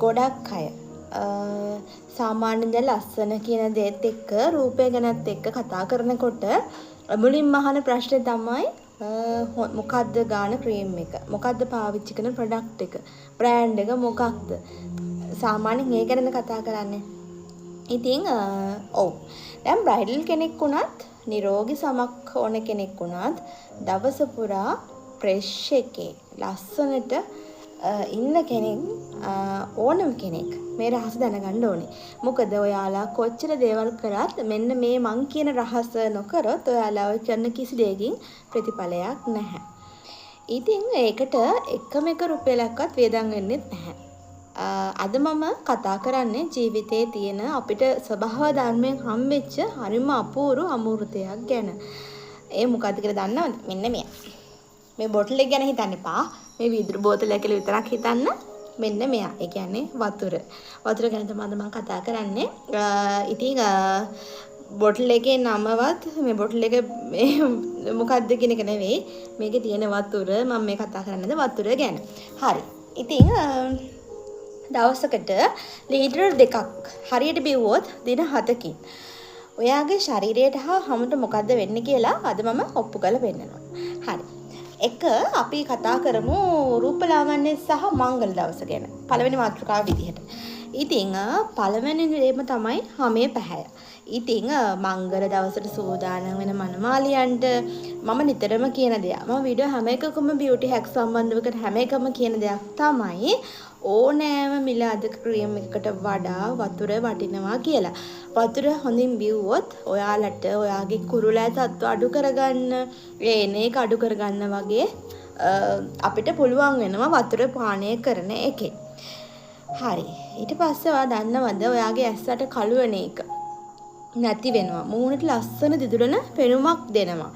ගොඩක් අය සාමාන්‍යයෙන් දැන් ලස්සන කියන දේත් එක්ක රූපය ගැනත් එක්ක කතා කරනකොට මුලින්ම අහන ප්‍රශ්නේ තමයි මොකද්ද ගාන ක්‍රීම් එක? මොකද්ද පාවිච්චි කරන ප්‍රොඩක්ට් එක? බ්‍රෑන්ඩ් එක මොකක්ද? සාමාන්‍යයෙන් ඒ ගැන කතා කරන්නේ. ඉතින් ඔව්. දැන් බ්‍රයිඩල් කෙනෙක් වුණත්, නිරෝගී සමක් ඕන කෙනෙක් වුණත් දවස පුරා ෆ්‍රෙෂ් එකේ ලස්සනට ඉන්න කෙනෙක් ඕනම කෙනෙක් මේ රහස දැනගන්න ඕනේ. මොකද ඔයාලා කොච්චර දේවල් කරත් මෙන්න මේ මං කියන රහස නොකරොත් ඔයාලා ඔය කරන කිසි දෙයකින් ප්‍රතිඵලයක් නැහැ. ඉතින් ඒකට එකම එක රුපියලක්වත් වේදම් වෙන්නේ නැහැ. අද මම කතා කරන්නේ ජීවිතයේ තියෙන අපිට ස්වභාව ධර්මයෙන් හම්බෙච්ච හරිම අපූර්ව අමෘතයක් ගැන. ඒ මොකද්ද කියලා දන්නවද? මෙන්න මෙයා. මේ බොටල් එක ගැන හිතන්න එපා. මේ වීදුරු බෝතලයක් කියලා විතරක් හිතන්න. මෙන්න මෙයා. ඒ කියන්නේ වතුර. වතුර ගැන තමයි මම කතා කරන්නේ. ඉතින් බොටල් එකේ නමවත් මේ බොටල් එක මේ මොකද්ද කියන එක නෙවෙයි. මේකේ තියෙන වතුර මම මේ කතා කරන්නේ වතුර ගැන. හරි. ඉතින් දවසකට ලීටර් 2ක් හරියට බිව්වොත් දින 7කින් ඔයාගේ ශරීරයට හා හැමත මොකද්ද වෙන්නේ කියලා අද මම ඔප්පු කරලා පෙන්නනවා. හරි. එක අපි කතා කරමු රූපලාවන්‍ය සහ මංගල දවස ගැන. පළවෙනි මාතෘකාව විදිහට. ඉතින් පළවෙනි දේම තමයි හැමේ පැහැය. ඉතින් මංගල දවසට සූදානම් වෙන මනමාලියන්ට මම නිතරම කියන දෙයක්. මම වීඩියෝ හැම එකකම බියුටි හැක් සම්බන්ධව කරන හැම එකම කියන දෙයක් තමයි ඕනෑම මිල අධික ක්‍රීම් එකකට වඩා වතුර වටිනවා කියලා. වතුර හොඳින් බිව්වොත් ඔයාලට ඔයාගේ කුරුලෑ තත්ත්ව අඩු කරගන්න, එන එක අඩු කරගන්න වගේ අපිට පුළුවන් වෙනවා වතුර පානය කරන එකේ. හරි. ඊට පස්සේ ඔයා දන්නවද ඔයාගේ ඇස්සට කළු වෙන එක නැති වෙනවා. මූණට ලස්සන දිදුලන පෙනුමක් දෙනවා.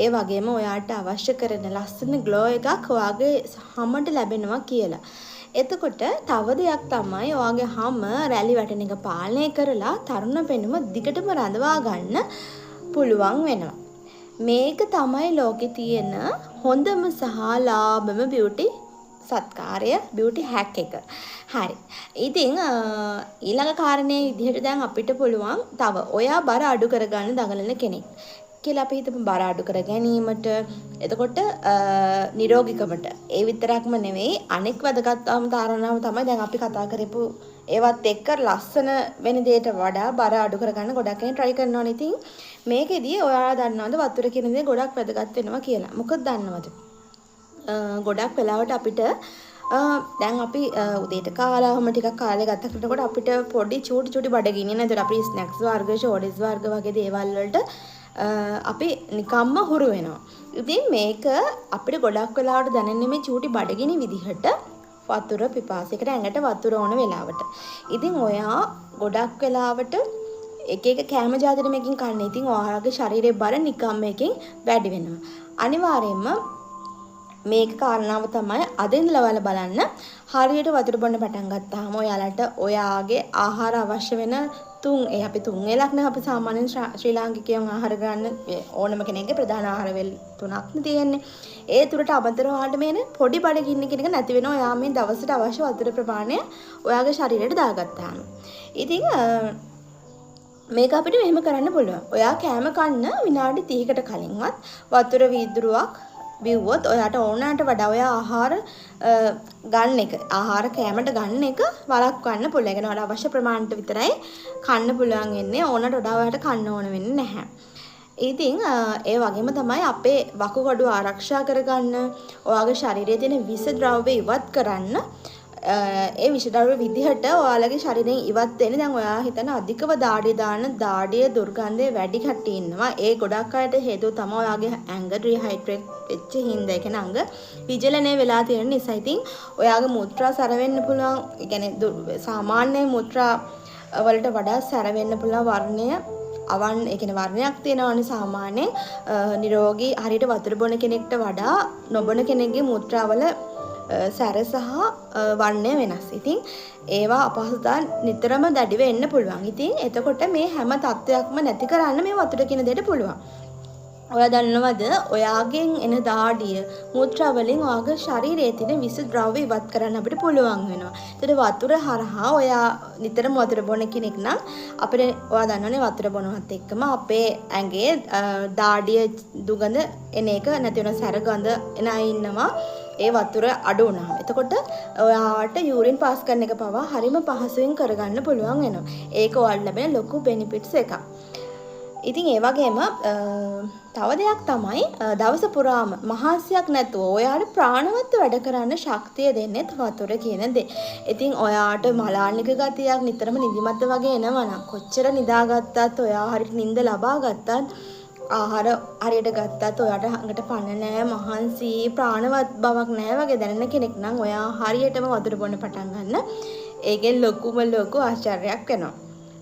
ඒ වගේම ඔයාට අවශ්‍ය කරන ලස්සන ග්ලෝ එකක් ඔයාගේ හැමට ලැබෙනවා කියලා. එතකොට තව දෙයක් තමයි ඔයාගේ හැම රැලි වැටෙන එක පාලනය කරලා තරුණ පෙනුම දිගටම රඳවා ගන්න පුළුවන් වෙනවා. මේක තමයි ලෝකේ තියෙන හොඳම සහ ලාභම බියුටි සත්කාරය බියුටි හැක් එක. හරි. ඉතින් ඊළඟ කාරණේ විදිහට දැන් අපිට පුළුවන් තව ඔයා බර අඩු කරගන්න දඟලන කෙනෙක් කියලා අපි හිතමු බර අඩු කර ගැනීමට. එතකොට නිරෝගීකමට. ඒ විතරක්ම නෙවෙයි අනෙක් වැදගත්ම කාරණාව තමයි දැන් අපි කතා කරපු ඒවත් එක්ක ලස්සන වෙන දෙයට වඩා බර අඩු කරගන්න ගොඩක් කෙනෙක් try කරනවනේ. ඉතින් මේකෙදී ඔයාලා දන්නවද වතුර කියන දේ ගොඩක් වැදගත් වෙනවා කියලා. මොකද දන්නවද? ගොඩක් වෙලාවට අපිට දැන් අපි උදේට කාලා හැම ටිකක් කාලේ ගතකොට අපිට පොඩි චූටි බඩගිනින නේද? අපි ස්නැක්ස් වර්ග, ෂෝඩිස් වර්ග වගේ දේවල් වලට අපි නිකම්ම හුරු වෙනවා. ඉතින් මේක අපිට ගොඩක් වෙලාවට දැනෙන්නේ මේ චූටි බඩගිනි විදිහට වතුර පිපාසයකට ඇඟට වතුර ඕන වෙලාවට. ඉතින් ඔයා ගොඩක් වෙලාවට එක එක කැම ජාතිර මේකෙන් කන්නේ. ඉතින් ඔයාගේ ශරීරයේ බර නිකම් මේකෙන් වැඩි වෙනවා. අනිවාර්යයෙන්ම මේක කාරණාව තමයි අද ඉඳලා බලන්න හරියට වතුර බොන්න පටන් ගත්තාම ඔයාලට ඔයාගේ ආහාර අවශ්‍ය වෙන අපි තුන් වේලක් නේ අපි සාමාන්‍යයෙන් ශ්‍රී ලාංකිකයන් ආහාර ගන්න ඕනම කෙනෙක්ගේ ප්‍රධාන ආහාර වේල් තුනක් තියෙන්නේ. ඒ තුනට අමතරව ඔයාලට මේ පොඩි බඩගින්න කියන එක නැති වෙනවා. ඔයා මේ දවසට අවශ්‍ය වතුර ප්‍රමාණය ඔයාගේ ශරීරයට දාගත්තාම. ඉතින් මේක අපිට මෙහෙම කරන්න පුළුවන්. ඔයා කෑම කන්න විනාඩි 30කට කලින්වත් වතුර වීදුරුවක් බිව්වොත් ඔයාට ඕනෑමට වඩා ඔයා ආහාර ගන්න එක ආහාර කෑමට ගන්න එක වළක්වන්න පුළුවන්. ඒ කියන්නේ අවශ්‍ය ප්‍රමාණයට විතරයි කන්න පුළුවන් වෙන්නේ. ඕනට වඩා ඔයාට කන්න ඕන වෙන්නේ නැහැ. ඉතින් ඒ වගේම තමයි අපේ වකුගඩුව ආරක්ෂා කරගන්න, ඔයාගේ ශරීරයේ තියෙන විෂ ද්‍රව්‍ය ඉවත් කරන්න ඒ විෂ ද්‍රව්‍ය විදිහට ඔයාලගේ ශරීරයෙන් ඉවත් වෙන්නේ. දැන් ඔයා හිතන අධිකව දාඩිය දාන දාඩිය දුර්ගන්ධය වැඩි කට්ටිය ඉන්නවා. ඒ ගොඩක් අයට හේතුව තමයි ඔයාගේ ඇඟ ඩිහයිඩ්‍රේට් වෙච්ච හින්දා. ඒ කියන්නේ අංග විජලනය වෙලා තියෙන නිසා. ඉතින් ඔයාගේ මුත්‍රා සැර වෙන්න පුළුවන්. ඒ කියන්නේ සාමාන්‍ය මුත්‍රා වලට වඩා සැර වෙන්න පුළුවන් වර්ණය ඒ කියන්නේ වර්ණයක් තියෙනවනේ සාමාන්‍යයෙන් නිරෝගී හරියට වතුර බොන කෙනෙක්ට වඩා නොබොන කෙනෙක්ගේ මුත්‍රාවල සැර සහ වර්ණය වෙනස්. ඉතින් ඒවා අපහසුතා නිතරම දැඩි වෙන්න පුළුවන්. ඉතින් එතකොට මේ හැම තත්ත්වයක්ම නැති කරන්න මේ වතුර කියන දෙයට පුළුවන්. ඔයා දන්නවද ඔයාගෙන් එන දාඩිය මුත්‍රා වලින් ඔයාගේ ශරීරයේ තියෙන විස ද්‍රව්‍ය ඉවත් කරන්න අපිට පුළුවන් වෙනවා. ඒතර වතුර හරහා ඔයා නිතරම වතුර බොන කෙනෙක් නම් අපිට ඔයා දන්නවනේ වතුර බොනවත් එක්කම අපේ ඇඟේ දාඩිය දුගඳ එන එක නැති වෙන සැර ගඳ එන අය ඉන්නවා. ඒ වතුර අඩු වුණාම. එතකොට ඔයාට යූරින් පාස් කරන එක පවා හරිම පහසුවෙන් කරගන්න පුළුවන් වෙනවා. ඒක ඔයාලට ලැබෙන ලොකු බෙනිෆිට්ස් එකක්. ඉතින් ඒ වගේම තව දෙයක් තමයි දවස පුරාම මහාසියක් නැතුව ඔයාට ප්‍රාණවත් වැඩ කරන්න ශක්තිය දෙන්නේ වතුර කියන දේ. ඉතින් ඔයාට මලානික ගතියක් නිතරම නිදිමත වගේ එනවා නම් කොච්චර නිදාගත්තත් ඔයා හරියට නිින්ද ලබා ගත්තත් ආහාර හරියට ගත්තත් ඔයාට හඟට පණ නැහැ මහන්සි ප්‍රාණවත් බවක් නැහැ වගේ දැනෙන කෙනෙක් නම් ඔයා හරියටම වතුර බොන්න පටන් ගන්න. ඒකෙන් ලොකු ආශ්චර්යයක් වෙනවා.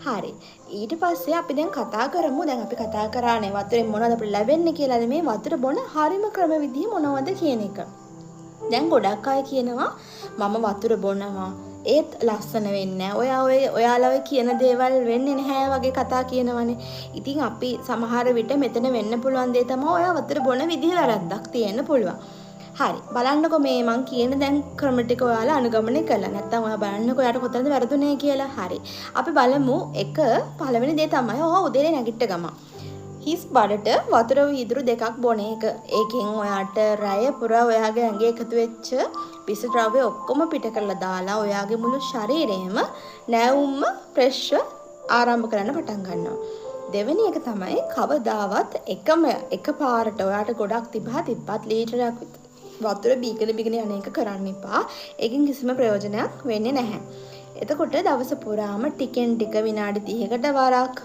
හරි. ඊට පස්සේ අපි දැන් කතා කරමු. දැන් අපි කතා කරානේ වතුරෙන් මොනවද අපිට ලැබෙන්නේ කියලාද මේ වතුර බොන හරිම ක්‍රම විදිහ මොනවද කියන එක. දැන් ගොඩක් අය කියනවා මම වතුර බොනවා ඒත් ලස්සන වෙන්නේ නැහැ. ඔයාලා ඔය කියන දේවල් වෙන්නේ නැහැ වගේ කතා කියනවනේ. ඉතින් අපි සමහර විට මෙතන වෙන්න පුළුවන් දේ තමයි ඔයා වතුර බොන විදිහ වැරද්දක් තියෙන්න පුළුවන්. හරි. බලන්නකෝ මේ මං කියන දැන් ක්‍රම ටික ඔයාලා අනුගමනය කළා. නැත්නම් ඔයා බලන්නකෝ යාට කොතනද වැරදුනේ කියලා. හරි. අපි බලමු එක පළවෙනි දේ තමයි ඔයා උදේට නැගිට ගමන් හිස් බඩට වතුර වීදුරු දෙකක් බොන එක. ඒකෙන් ඔයාට රැය පුරා ඔයාගේ ඇඟේ එකතු වෙච්ච විස ද්‍රව්‍ය ඔක්කොම පිට කරලා දාලා ඔයාගේ මුළු ශරීරයම නැවුම්ම ප්‍රෙෂර් ආරම්භ කරන්න පටන් ගන්නවා. දෙවෙනි එක තමයි කවදාවත් එක පාරට ඔයාට ගොඩක් තිබ්බත් ලීටරයක් වතුර බීගෙන යන එක කරන්න එපා. ඒකෙන් කිසිම ප්‍රයෝජනයක් වෙන්නේ නැහැ. එතකොට දවස පුරාම ටිකෙන් ටික විනාඩි 30කට වරක්,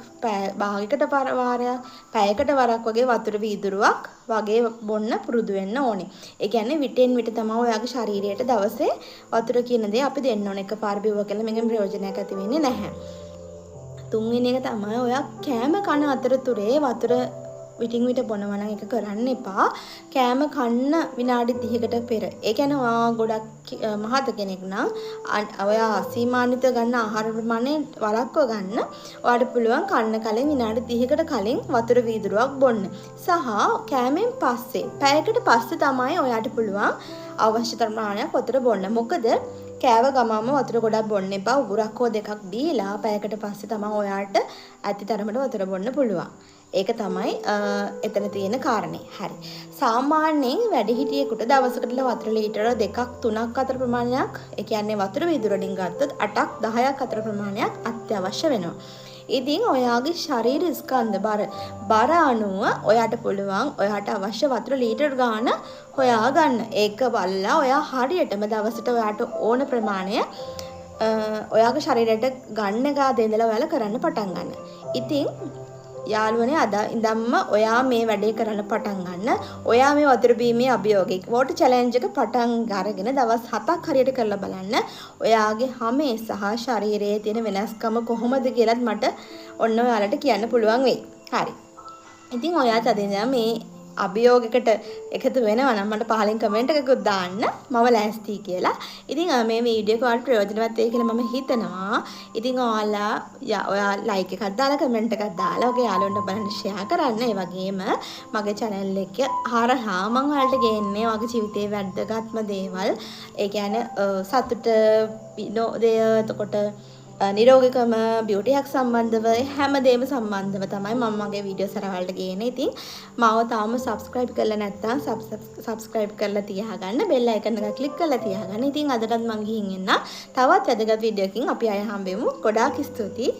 භාගයකට වාරයක්, පැයකට වරක් වගේ වතුර වීදුරුවක් වගේ බොන්න පුරුදු වෙන්න ඕනේ. ඒ කියන්නේ විටෙන් විට තමයි ඔයාගේ ශරීරයට දවසේ වතුර කියන දේ අපි දෙන්න ඕනේ. එකපාර බිව්ව කියලා මේකෙන් ප්‍රයෝජනයක් ඇති වෙන්නේ නැහැ. තුන්වෙනි එක තමයි ඔයා කෑම කන අතරතුරේ වතුර විටින් විට බොනවා නම් ඒක කරන්න එපා. කෑම කන්න විනාඩි 30කට පෙර. ඒ කියන්නේ ඔයා ගොඩක් මහත කෙනෙක් නම් ඔයා අසීමාන්විත ගන්න ආහාර ප්‍රමාණය වළක්ව ගන්න. ඔයාට පුළුවන් කන්න කලින් විනාඩි 30කට කලින් වතුර වීදුරුවක් බොන්න. සහ කෑමෙන් පස්සේ පැයකට පස්සේ තමයි ඔයාට පුළුවන් අවශ්‍ය ප්‍රමාණයක් වතුර බොන්න. මොකද කෑව ගමම වතුර ගොඩක් බොන්න එපා. උගුරක් හෝ දෙකක් දීලා පැයකට පස්සේ තමයි ඔයාට ඇති තරමට වතුර බොන්න පුළුවන්. ඒක තමයි එතන තියෙන කාරණේ. හරි. සාමාන්‍යයෙන් වැඩිහිටියෙකුට දවසකට වතුර ලීටර 2ක් 3ක් අතර ප්‍රමාණයක්, ඒ කියන්නේ වතුර වීදුරු වලින් ගත්තොත් 8ක් 10ක් අතර ප්‍රමාණයක් අත්‍යවශ්‍ය වෙනවා. ඉතින් ඔයාගේ ශරීර ස්කන්ධ බර අනුව ඔයාට පුළුවන් ඔයාට අවශ්‍ය වතුර ලීටර ගාන හොයා ගන්න. ඒක බලලා ඔයා හරියටම දවසට ඔයාට ඕන ප්‍රමාණය ඔයාගේ ශරීරයට ගන්න ගාද ඉඳලා ඔයාලා කරන්න පටන් ගන්න. ඉතින් යාළුවනේ අද ඉඳන්ම ඔයා මේ වැඩේ කරන්න පටන් ගන්න. ඔයා මේ වතුර බීමේ අභියෝගයේ වෝටර් චැලෙන්ජ් එක පටන් අරගෙන දවස් 7ක් හරියට කරලා බලන්න. ඔයාගේ හැමේ සහ ශරීරයේ තියෙන වෙනස්කම කොහොමද කියලාත් මට ඔන්න ඔයාලට කියන්න පුළුවන් වෙයි. හරි. ඉතින් ඔයාත් අද ඉඳන් මේ අභියෝගයකට එකතු වෙනවා නම් මට පහලින් කමෙන්ට් එකකුත් දාන්න. මම ලෑස්ති කියලා. ඉතින් මේ වීඩියෝ එක ඔයාලට ප්‍රයෝජනවත් වෙයි කියලා මම හිතනවා. ඉතින් ඔයා ලයික් එකක් දාලා කමෙන්ට් එකක් දාලා ඔගේ යාළුවන්ට බලන්න ෂෙයා කරන්න. ඒ වගේම මගේ channel එක හරහා මම ඔයාලට ගේන්නේ වගේ ජීවිතේ වැදගත්ම දේවල්. ඒ කියන්නේ සතුට විනෝදය එතකොට නිරෝගීකම බියුටියක් සම්බන්ධව හැමදේම සම්බන්ධව තමයි මම මගේ වීඩියෝස් වලට ගේන්නේ. ඉතින් මාව තාම subscribe කරලා නැත්නම් subscribe කරලා තියාගන්න. bell icon එක click කරලා තියාගන්න. ඉතින් අදටත් මම ගිහින් එන්න. තවත් වැදගත් වීඩියෝ එකකින් අපි ආයෙ හම්බෙමු. ගොඩාක් ස්තුතියි.